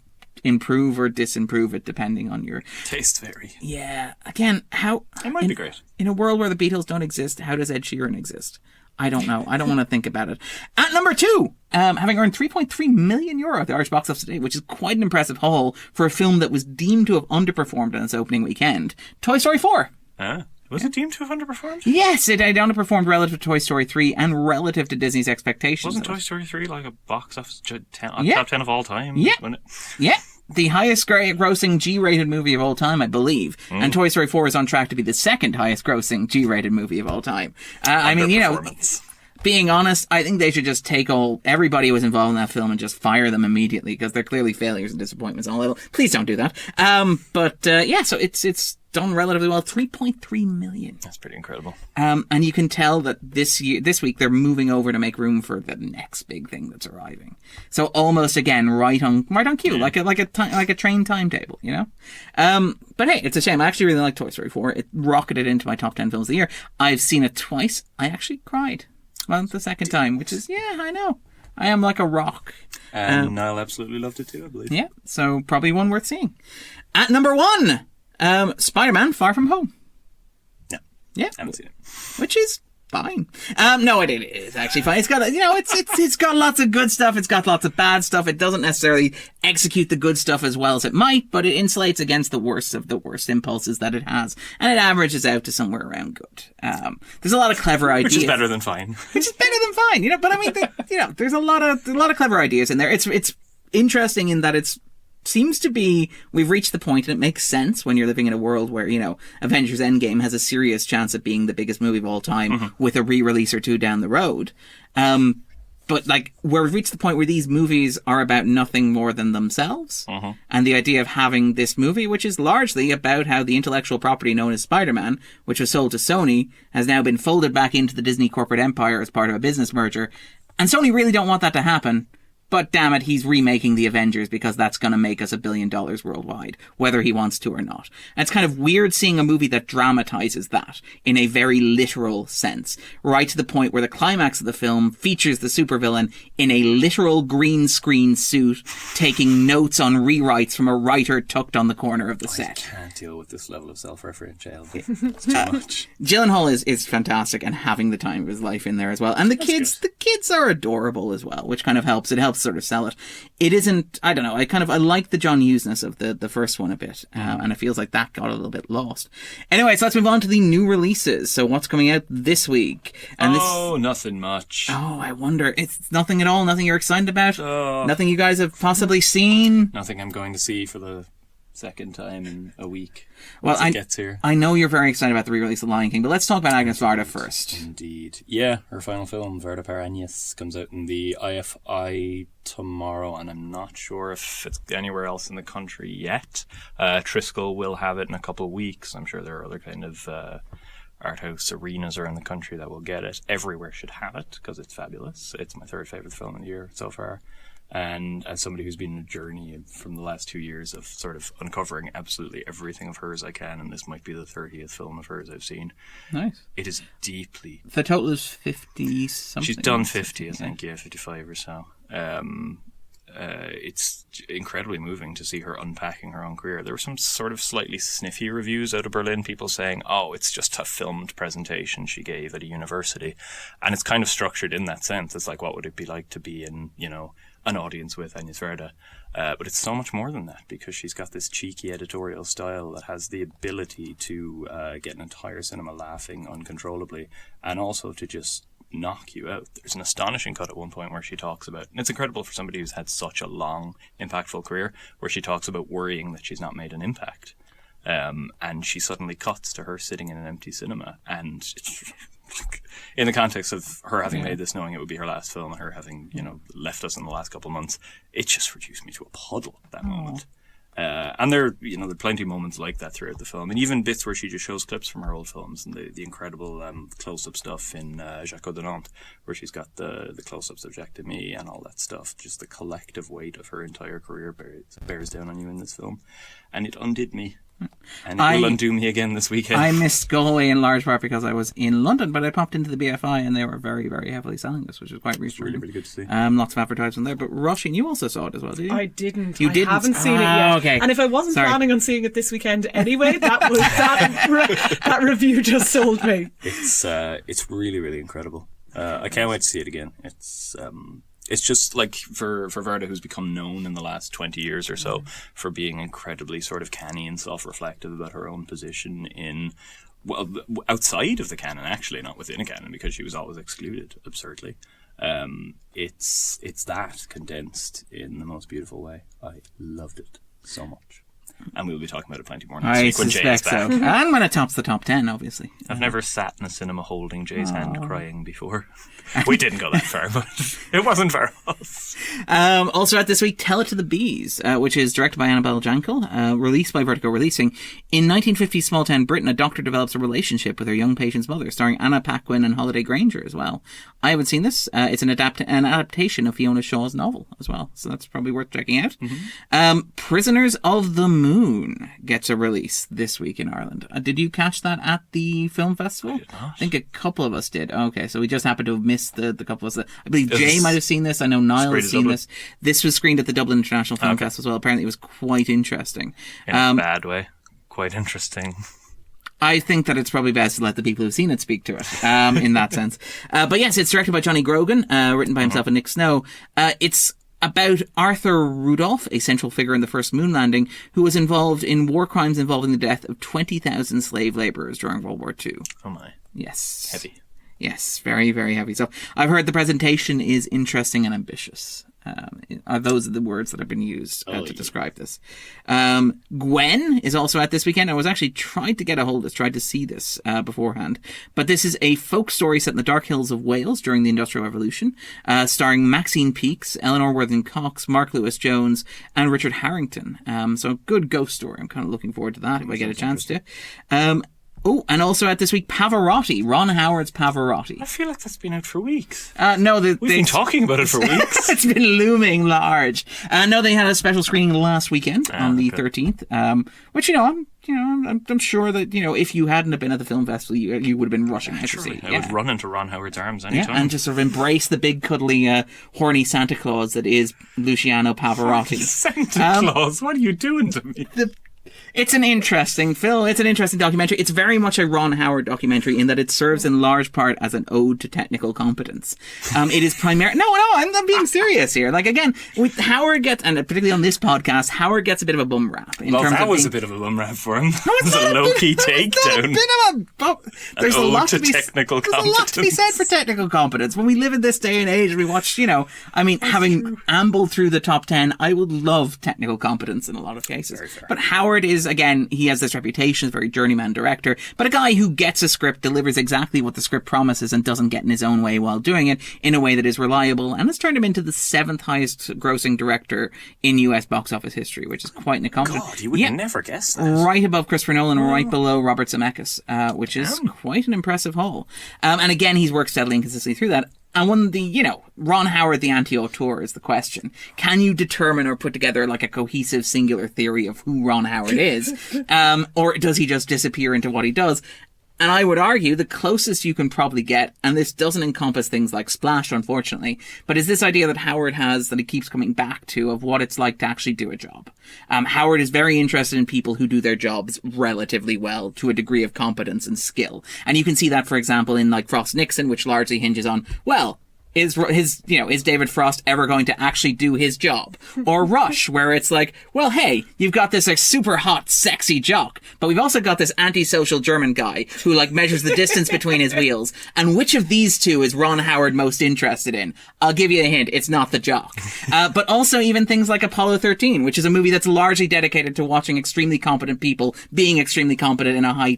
improve or disimprove it depending on your taste vary. Yeah. Again, it might be great. In a world where the Beatles don't exist, how does Ed Sheeran exist? I don't know. I don't want to think about it. At number 2, having earned €3.3 million at the Irish box office today, which is quite an impressive haul for a film that was deemed to have underperformed on its opening weekend, Toy Story 4. Was it deemed to have underperformed? Yes, it had underperformed relative to Toy Story 3 and relative to Disney's expectations. Wasn't Toy Story 3 like a box office top 10 of all time? Yeah. Yeah. The highest grossing G-rated movie of all time, I believe. And Toy Story 4 is on track to be the second highest grossing G-rated movie of all time. I mean, being honest, I think they should just take everybody who was involved in that film and just fire them immediately because they're clearly failures and disappointments and all that. Please don't do that. So it's done relatively well. 3.3 million. That's pretty incredible. And you can tell that this week they're moving over to make room for the next big thing that's arriving. So almost again right on cue, like a train timetable, But hey, it's a shame. I actually really like Toy Story 4. It rocketed into my top 10 films of the year. I've seen it twice. I actually cried. Well, the second time, which is, I know. I am like a rock. And Niall absolutely loved it too, I believe. Yeah, so probably one worth seeing. At number 1, Spider-Man Far From Home. No. Yeah. I haven't seen it. Which is fine. No, it is actually fine. It's got, it's got lots of good stuff. It's got lots of bad stuff. It doesn't necessarily execute the good stuff as well as it might, but it insulates against the worst of the worst impulses that it has. And it averages out to somewhere around good. There's a lot of clever ideas. Which is better than fine. Which is better than fine, you know. But I mean, there's a lot of clever ideas in there. It's interesting in that it's seems to be we've reached the point, and it makes sense when you're living in a world where, you know, Avengers Endgame has a serious chance of being the biggest movie of all time with a re-release or two down the road. But like, we've reached the point where these movies are about nothing more than themselves. And the idea of having this movie, which is largely about how the intellectual property known as Spider-Man, which was sold to Sony, has now been folded back into the Disney corporate empire as part of a business merger. And Sony really don't want that to happen. But damn it, he's remaking the Avengers because that's going to make us $1 billion worldwide, whether he wants to or not. And it's kind of weird seeing a movie that dramatizes that in a very literal sense, right to the point where the climax of the film features the supervillain in a literal green screen suit, taking notes on rewrites from a writer tucked on the corner of the set. I can't deal with this level of self-referentiality. It's too much. Gyllenhaal is fantastic and having the time of his life in there as well. And the kids are adorable as well, which kind of helps. It helps sort of sell it. It isn't, I don't know, I like the John Hughes-ness of the first one a bit, and it feels like that got a little bit lost. Anyway, so let's move on to the new releases. So what's coming out this week? And nothing much. Oh, I wonder. It's nothing at all? Nothing you're excited about? Nothing you guys have possibly seen? Nothing I'm going to see for the second time in a week. Well, it gets here. I know you're very excited about the re-release of Lion King, but let's talk about Agnès Varda first. Indeed. Yeah, her final film, Varda par Agnès, comes out in the IFI tomorrow, and I'm not sure if it's anywhere else in the country yet. Triskel will have it in a couple of weeks. I'm sure there are other kind of art house arenas around the country that will get it. Everywhere should have it, because it's fabulous. It's my third favourite film of the year so far. And as somebody who's been on a journey from the last 2 years of sort of uncovering absolutely everything of hers I can, and this might be the 30th film of hers I've seen. Nice. It is deeply... The total is 50 something. She's done 50, I think, 55 or so. It's incredibly moving to see her unpacking her own career. There were some sort of slightly sniffy reviews out of Berlin, people saying, oh, it's just a filmed presentation she gave at a university. And it's kind of structured in that sense. It's like, what would it be like to be in, you know, an audience with Agnès Varda? But it's so much more than that, because she's got this cheeky editorial style that has the ability to get an entire cinema laughing uncontrollably, and also to just knock you out. There's an astonishing cut at one point where she talks about, and it's incredible for somebody who's had such a long, impactful career, where she talks about worrying that she's not made an impact. And she suddenly cuts to her sitting in an empty cinema, and it's, in the context of her having made this knowing it would be her last film, and her having, you know, left us in the last couple of months, it just reduced me to a puddle at that moment. And there are plenty of moments like that throughout the film, and even bits where she just shows clips from her old films, and the incredible close-up stuff in Jacques de Nantes, where she's got the close-ups of Jacques Demy and all that stuff. Just the collective weight of her entire career bears down on you in this film, and it undid me. And it will undo me again this weekend. I missed Galway in large part because I was in London, but I popped into the BFI and they were very, very heavily selling this, which was quite reassuring. Really, really good to see. Lots of advertising there. But Roisin, you also saw it as well, did you? I didn't. You didn't? I haven't seen it yet. Okay. And if I wasn't planning on seeing it this weekend anyway, that review just sold me. It's really, really incredible. I can't wait to see it again. It's just like for Varda, who's become known in the last 20 years or so for being incredibly sort of canny and self-reflective about her own position in, well, outside of the canon, actually, not within a canon, because she was always excluded, absurdly. It's that condensed in the most beautiful way. I loved it so much. And we'll be talking about it plenty more next week when Jay is back. So. And when it tops the top 10, obviously. I've never sat in a cinema holding Jay's hand crying before. We didn't go that far, but it wasn't far off. Also out this week, Tell It to the Bees, which is directed by Annabelle Jankel, released by Vertigo Releasing. In 1950s small town Britain, a doctor develops a relationship with her young patient's mother, starring Anna Paquin and Holiday Granger as well. I haven't seen this. It's an adaptation of Fiona Shaw's novel as well, so that's probably worth checking out. Prisoners of the Moon gets a release this week in Ireland. Did you catch that at the film festival? I did not. I think a couple of us did. Okay, so we just happened to have missed the couple of us. I believe Jay might have seen this. I know Niall has seen this. This was screened at the Dublin International Film Festival as well. Apparently it was quite interesting. In a bad way. Quite interesting. I think that it's probably best to let the people who've seen it speak to it, in that sense. But yes, it's directed by Johnny Grogan, written by himself and Nick Snow. It's about Arthur Rudolph, a central figure in the first moon landing, who was involved in war crimes involving the death of 20,000 slave labourers during World War II. Oh my. Yes. Heavy. Yes, very, very heavy stuff. I've heard the presentation is interesting and ambitious. Those are the words that have been used to describe this. Gwen is also at this weekend. I was actually tried to get a hold of this, tried to see this beforehand. But this is a folk story set in the dark hills of Wales during the Industrial Revolution, starring Maxine Peakes, Eleanor Worthing Cox, Mark Lewis Jones, and Richard Harrington. So a good ghost story. I'm kind of looking forward to that if I get a chance to. And also at this week, Pavarotti, Ron Howard's Pavarotti. I feel like that's been out for weeks. No, we've been talking about it for weeks. It's been looming large. No, they had a special screening last weekend on the 13th, which I'm sure that if you hadn't have been at the film festival, you would have been rushing out to see. I would run into Ron Howard's arms anytime. And just sort of embrace the big cuddly horny Santa Claus that is Luciano Pavarotti. Santa Claus, what are you doing to me? It's an interesting film. It's an interesting documentary. It's very much a Ron Howard documentary in that it serves in large part as an ode to technical competence. It is primarily... No, I'm being serious here. Like, again, with Howard gets... And particularly on this podcast, Howard gets a bit of a bum rap. Well, that was a bit of a bum rap for him. No, it's a low-key takedown. There's a lot to be technical competence. There's a lot to be said for technical competence. When we live in this day and age, we watch, having ambled through the top 10, I would love technical competence in a lot of cases. But Howard is, again, he has this reputation as a very journeyman director, but a guy who gets a script, delivers exactly what the script promises and doesn't get in his own way while doing it in a way that is reliable, and has turned him into the 7th highest grossing director in US box office history, which is quite an accomplishment. God, you would never guess that. Right above Christopher Nolan, right below Robert Zemeckis, which is quite an impressive haul. And again, he's worked steadily and consistently through that. And when Ron Howard, the anti-auteur is the question. Can you determine or put together like a cohesive singular theory of who Ron Howard is? Or does he just disappear into what he does? And I would argue the closest you can probably get, and this doesn't encompass things like Splash, unfortunately, but is this idea that Howard has, that he keeps coming back to, of what it's like to actually do a job. Howard is very interested in people who do their jobs relatively well, to a degree of competence and skill. And you can see that, for example, in like Frost Nixon, which largely hinges on, is David Frost ever going to actually do his job? Or Rush, where it's like, well, hey, you've got this like super hot, sexy jock, but we've also got this antisocial German guy who like measures the distance between his wheels. And which of these two is Ron Howard most interested in? I'll give you a hint. It's not the jock. But also even things like Apollo 13, which is a movie that's largely dedicated to watching extremely competent people being extremely competent in a high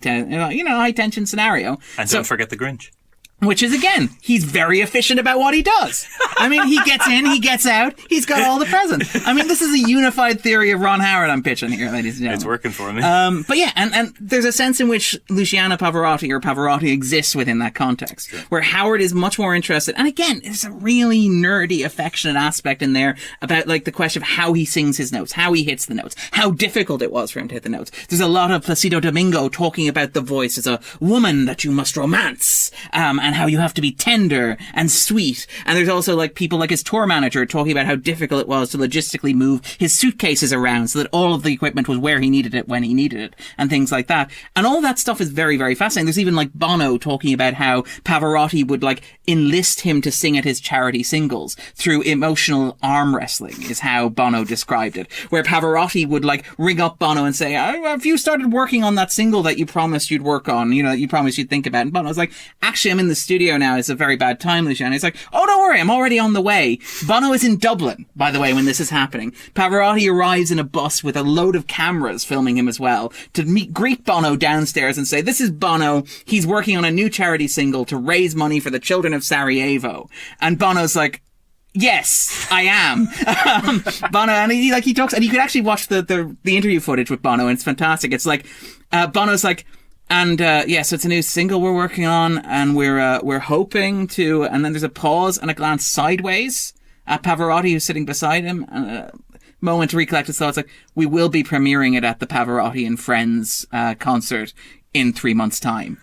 tension scenario. And don't forget the Grinch. Which is, again, he's very efficient about what he does. I mean, he gets in, he gets out, he's got all the presents. I mean, this is a unified theory of Ron Howard I'm pitching here, ladies and gentlemen. It's working for me. But yeah, and there's a sense in which Luciano Pavarotti exists within that context, where Howard is much more interested. And again, there's a really nerdy, affectionate aspect in there about, like, the question of how he sings his notes, how he hits the notes, how difficult it was for him to hit the notes. There's a lot of Placido Domingo talking about the voice as a woman that you must romance, and how you have to be tender and sweet. And there's also like people like his tour manager talking about how difficult it was to logistically move his suitcases around so that all of the equipment was where he needed it when he needed it, and things like that. And all that stuff is very, very fascinating. There's even like Bono talking about how Pavarotti would like enlist him to sing at his charity singles through emotional arm wrestling, is how Bono described it, where Pavarotti would like ring up Bono and say, have you started working on that single that you promised you'd work on, that you promised you'd think about? And Bono's like, actually, I'm in the studio now. It's a very bad time, Luciano. He's like, oh, don't worry, I'm already on the way. Bono is in Dublin, by the way, when this is happening. Pavarotti arrives in a bus with a load of cameras filming him as well to greet Bono downstairs and say, this is Bono. He's working on a new charity single to raise money for the children of Sarajevo. And Bono's like, yes, I am. Bono, and he talks, and you could actually watch the interview footage with Bono, and it's fantastic. It's like, Bono's like, and so it's a new single we're working on, and we're hoping to, and then there's a pause and a glance sideways at Pavarotti, who's sitting beside him, and a moment to recollect his thoughts, like, we will be premiering it at the Pavarotti and Friends concert in 3 months' time.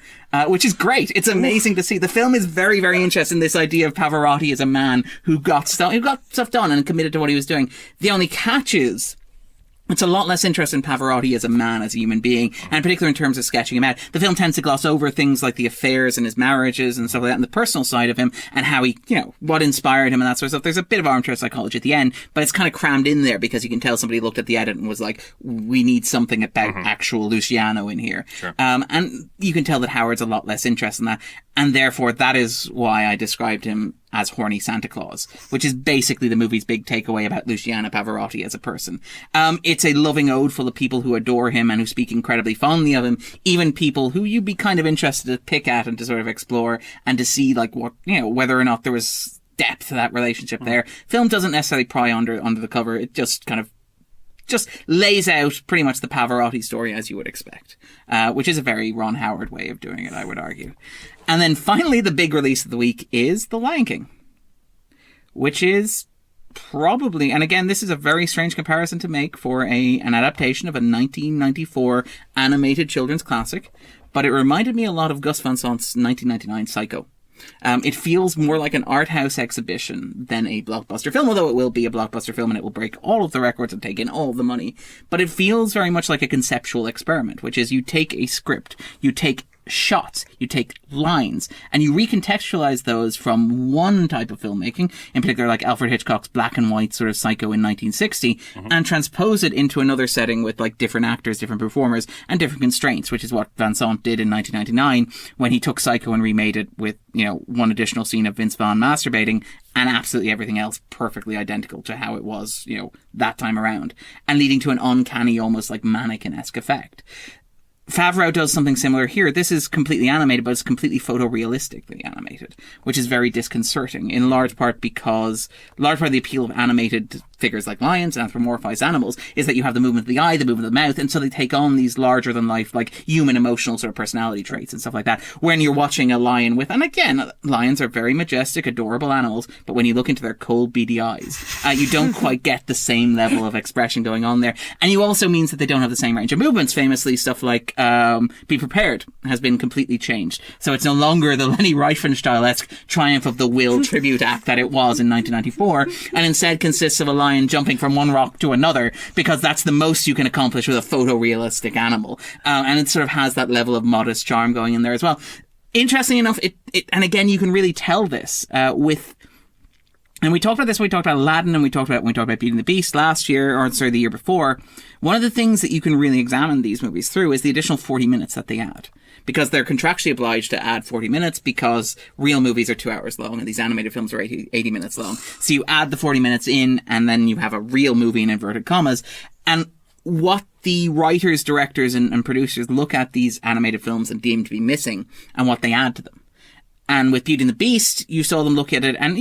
Which is great. It's amazing to see. The film is very, very interested in this idea of Pavarotti as a man who got stuff done and committed to what he was doing. The only catch is It's a lot less interest in Pavarotti as a man, as a human being, and in particular in terms of sketching him out. The film tends to gloss over things like the affairs and his marriages and stuff like that, and the personal side of him, and how he, what inspired him and that sort of stuff. There's a bit of armchair psychology at the end, but it's kind of crammed in there because you can tell somebody looked at the edit and was like, we need something about actual Luciano in here. Sure. And you can tell that Howard's a lot less interested in that, and therefore that is why I described him as horny Santa Claus, which is basically the movie's big takeaway about Luciano Pavarotti as a person. It's a loving ode full of people who adore him and who speak incredibly fondly of him, even people who you'd be kind of interested to pick at and to sort of explore and to see like what, whether or not there was depth to that relationship there. Film doesn't necessarily pry under the cover. It just kind of lays out pretty much the Pavarotti story as you would expect, which is a very Ron Howard way of doing it, I would argue. And then finally, the big release of the week is The Lion King, which is probably, and again, this is a very strange comparison to make for an adaptation of a 1994 animated children's classic, but it reminded me a lot of Gus Van Sant's 1999 Psycho. It feels more like an art house exhibition than a blockbuster film, although it will be a blockbuster film and it will break all of the records and take in all of the money. But it feels very much like a conceptual experiment, which is you take a script, you take shots, you take lines, and you recontextualize those from one type of filmmaking, in particular like Alfred Hitchcock's black and white sort of Psycho in 1960, and transpose it into another setting with like different actors, different performers, and different constraints, which is what Van Sant did in 1999 when he took Psycho and remade it with, one additional scene of Vince Vaughn masturbating and absolutely everything else perfectly identical to how it was, that time around, and leading to an uncanny, almost like mannequin-esque effect. Favreau does something similar here. This is completely animated, but it's completely photorealistically animated, which is very disconcerting, in large part because the appeal of animated figures like lions, anthropomorphized animals, is that you have the movement of the eye, the movement of the mouth, and so they take on these larger than life, like human emotional sort of personality traits and stuff like that. When you're watching a lion and again, lions are very majestic, adorable animals, but when you look into their cold, beady eyes, you don't quite get the same level of expression going on there. And you also means that they don't have the same range of movements. Famously, stuff like Be Prepared has been completely changed. So it's no longer the Leni Riefenstahl-esque Triumph of the Will tribute act that it was in 1994, and instead consists of a lion jumping from one rock to another, because that's the most you can accomplish with a photorealistic animal. And it sort of has that level of modest charm going in there as well. Interestingly enough, it and again, you can really tell this with... And we talked about this when we talked about Aladdin, and when we talked about Beauty and the Beast the year before. One of the things that you can really examine these movies through is the additional 40 minutes that they add. Because they're contractually obliged to add 40 minutes because real movies are 2 hours long and these animated films are 80 minutes long. So you add the 40 minutes in and then you have a real movie in inverted commas. And what the writers, directors and producers look at these animated films and deem to be missing and what they add to them. And with Beauty and the Beast, you saw them look at it and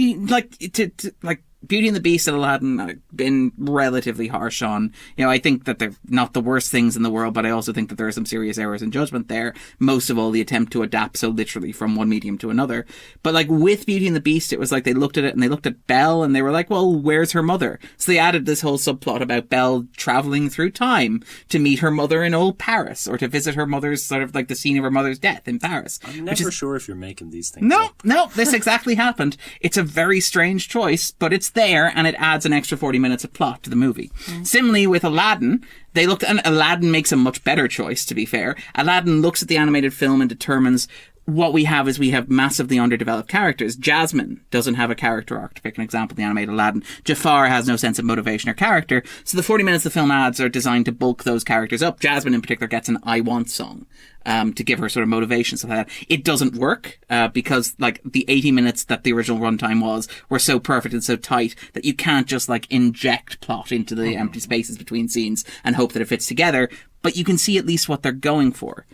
Beauty and the Beast and Aladdin I've been relatively harsh on. I think that they're not the worst things in the world, but I also think that there are some serious errors in judgment there. Most of all, the attempt to adapt so literally from one medium to another. But with Beauty and the Beast, it was like they looked at it and they looked at Belle and they were like, well, where's her mother? So they added this whole subplot about Belle traveling through time to meet her mother in old Paris, or to visit her mother's sort of like the scene of her mother's death in Paris. I'm never sure if you're making these things up. No, this exactly happened. It's a very strange choice, but it's there, and it adds an extra 40 minutes of plot to the movie. Similarly, with Aladdin, and Aladdin makes a much better choice, to be fair. Aladdin looks at the animated film and determines what we have massively underdeveloped characters. Jasmine doesn't have a character arc, to pick an example, the animated Aladdin. Jafar has no sense of motivation or character. So the 40 minutes the film adds are designed to bulk those characters up. Jasmine in particular gets an I Want song. To give her sort of motivation, stuff like that. It doesn't work, because the 80 minutes that the original runtime were so perfect and so tight that you can't just inject plot into the empty spaces between scenes and hope that it fits together. But you can see at least what they're going for.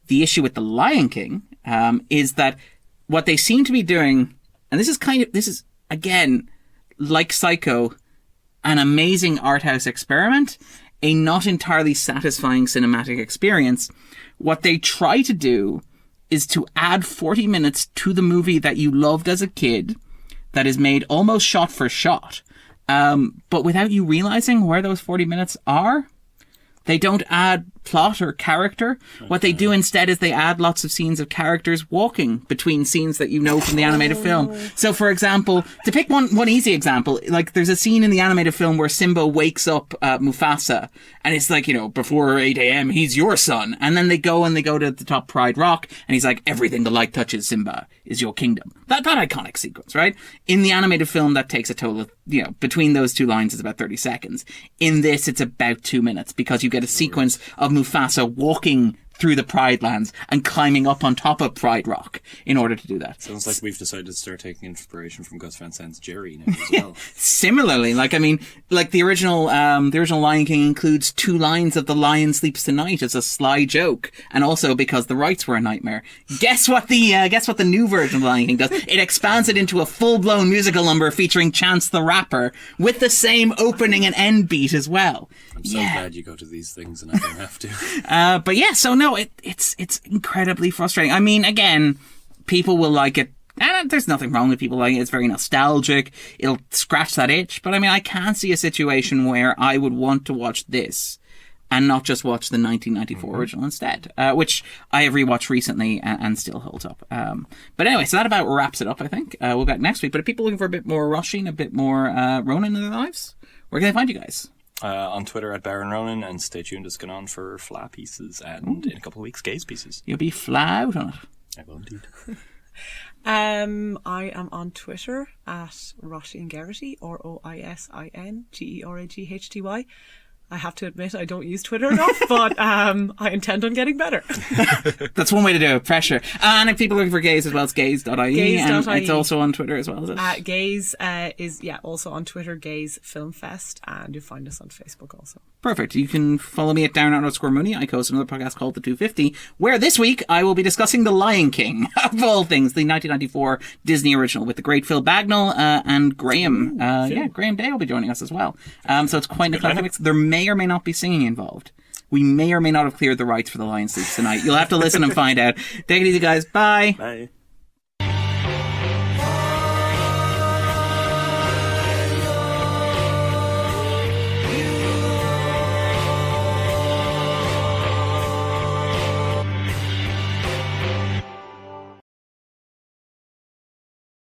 The issue with The Lion King, is that what they seem to be doing, and this is again, like Psycho, an amazing art house experiment, a not entirely satisfying cinematic experience. What they try to do is to add 40 minutes to the movie that you loved as a kid, that is made almost shot for shot, but without you realizing where those 40 minutes are. They don't add plot or character. What they do instead is they add lots of scenes of characters walking between scenes that you know from the animated film. So, for example, to pick one easy example, like there's a scene in the animated film where Simba wakes up Mufasa, and it's like, before 8 a.m. he's your son, and then they go to the top Pride Rock, and he's like, everything the light touches, Simba, is your kingdom. That iconic sequence, right? In the animated film, that takes a total of, between those two lines is about 30 seconds. In this, it's about 2 minutes, because you get a sequence of Mufasa walking through the Pride Lands and climbing up on top of Pride Rock in order to do that. Sounds like we've decided to start taking inspiration from Gus Van Sant's Jerry now as well. Similarly, the original Lion King includes 2 lines of The Lion Sleeps Tonight as a sly joke, and also because the rights were a nightmare. Guess what the new version of The Lion King does? It expands it into a full-blown musical number featuring Chance the Rapper with the same opening and end beat as well. I'm so glad you go to these things and I don't have to. But yeah, so no, it's incredibly frustrating. I mean, again, people will like it. And there's nothing wrong with people liking it. It's very nostalgic. It'll scratch that itch. But I mean, I can't see a situation where I would want to watch this and not just watch the 1994 original instead, which I have rewatched recently and still holds up. But anyway, so that about wraps it up, I think. We'll be back next week. But if people are looking for a bit more Roisín, a bit more Ronan in their lives, where can they find you guys? On Twitter at Baron Ronan, and stay tuned to Scannain for Fleadh pieces, and in a couple of weeks, Gaze pieces. You'll be Fleadh out on it. I will indeed. I am on Twitter at Roisín Geraghty, Roisín Geraghty. I have to admit I don't use Twitter enough, but I intend on getting better. That's one way to do it, pressure. And if people are looking for Gaze as well, it's gaze.ie, and it's also on Twitter as well, is it? Gaze is also on Twitter, Gaze Film Fest, and you'll find us on Facebook also. Perfect. You can follow me at Darren_Mooney. I host another podcast called The 250, where this week I will be discussing The Lion King, of all things, the 1994 Disney original, with the great Phil Bagnall and Graham. Graham Day will be joining us as well. So it's quite an eclectic mix. There may or may not be singing involved. We may or may not have cleared the rights for The Lion Sleeps Tonight. You'll have to listen and find out. Take it easy, guys. Bye. Bye.